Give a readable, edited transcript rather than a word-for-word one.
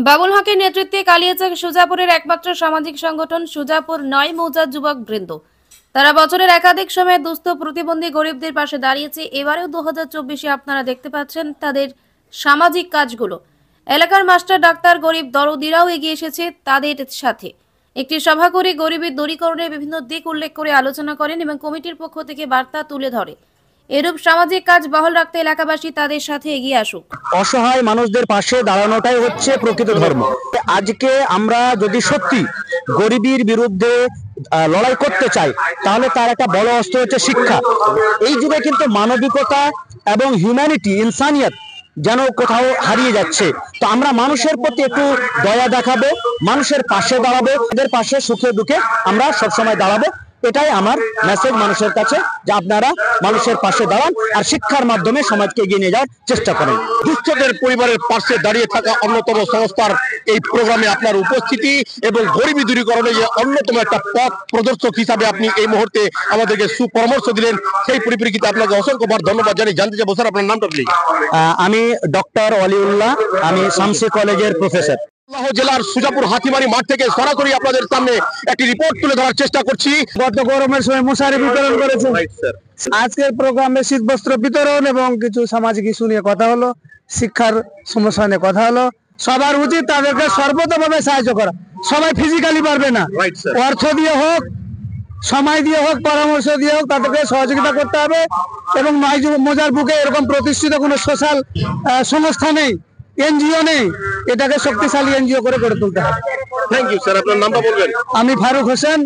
বাবুল হকের নেতৃত্বে কালিয়াচক সুজাপুরের একমাত্র সামাজিক সংগঠন সুজাপুর ৯ মৌজার যুবক বৃন্দ তারা বছরের একাধিক সময়ে দুস্থ প্রতিবন্ধী গরিবদের পাশে দাঁড়িয়েছে। এবারেও 2024-এ আপনারা দেখতে পাচ্ছেন তাদের সামাজিক কাজগুলো। এলাকার মাস্টার ডাক্তার গরিব দরদিরাও এগিয়ে এসেছে তাদের সাথে। একটি সভা করে গরিবের দূরীকরণের বিভিন্ন দিক উল্লেখ করে আলোচনা করেন এবং কমিটির পক্ষ থেকে বার্তা তুলে ধরে এরূপ সামাজিক কাজ বহাল রাখতে এলাকাবাসী তাদের সাথে এগিয়ে আসুক। অসহায় মানুষদের পাশে দাঁড়ানোটাই হচ্ছে প্রকৃত ধর্ম। আজকে আমরা যদি সত্যি গরিবের বিরুদ্ধে লড়াই করতে চাই তাহলে তার একটা বড় অস্ত্র হচ্ছে শিক্ষা। এই যুগে কিন্তু মানবিকতা এবং হিউম্যানিটি, ইনসানিয়ত যেন কোথাও হারিয়ে যাচ্ছে। তো আমরা মানুষের প্রতি একটু দয়া দেখাবো, মানুষের পাশে দাঁড়াবো, এদের পাশে সুখে দুঃখে আমরা সবসময় দাঁড়াবো। এটাই আমার মেসেজ মানুষের কাছে, যে আপনারা মানুষের পাশে দাঁড়ান আর শিক্ষার মাধ্যমে সমাজকে এগিয়ে নিয়ে যাওয়ার চেষ্টা করেন। দুস্থদের পরিবারের পাশে দাঁড়িয়ে থাকা অন্যতম সংস্থার এই প্রোগ্রামে আপনার উপস্থিতি এবং গরিবী দূরীকরণে যে অন্যতম একটা পথ প্রদর্শক হিসাবে আপনি এই মুহূর্তে আমাদেরকে সুপরামর্শ দিলেন, সেই পরিপ্রেক্ষিতে আপনাকে অসংখ্যবার ধন্যবাদ জানিয়ে জানতে চাইবো স্যার আপনার নামটা প্লিজ। আমি ডক্টর ওয়ালিউল্লাহ, আমি শামসি কলেজের প্রফেসর। জেলার সুজাপুর হাতিমারি মাঠ থেকে সরাসরি আপনাদের সামনে একটি রিপোর্ট তুলে ধরার চেষ্টা করছি। গত গরমের সময় মশারি বিতরণ করেছে, আজকের প্রোগ্রামে শীত বস্ত্র বিতরণ এবং কিছু সামাজিক ইস্যু নিয়ে কথা হলো, শিক্ষার সমস্যা নিয়ে কথা হলো। সবার উচিত তাদেরকে সর্বতভাবে সাহায্য করা। সবাই ফিজিক্যালি পারবে না, অর্থ দিয়ে হোক, সময় দিয়ে হোক, পরামর্শ দিয়ে হোক, তাদেরকে সহযোগিতা করতে হবে। এবং নয় মৌজার বুকে এরকম প্রতিষ্ঠিত কোনো সোশ্যাল সংস্থা নেই, এনজিও নেই, এটাকে শক্তিশালী এনজিও করে গড়ে তুলতে হবে। থ্যাংক ইউ স্যার, আপনার নামটা বলবেন। আমি ফারুক হোসেন।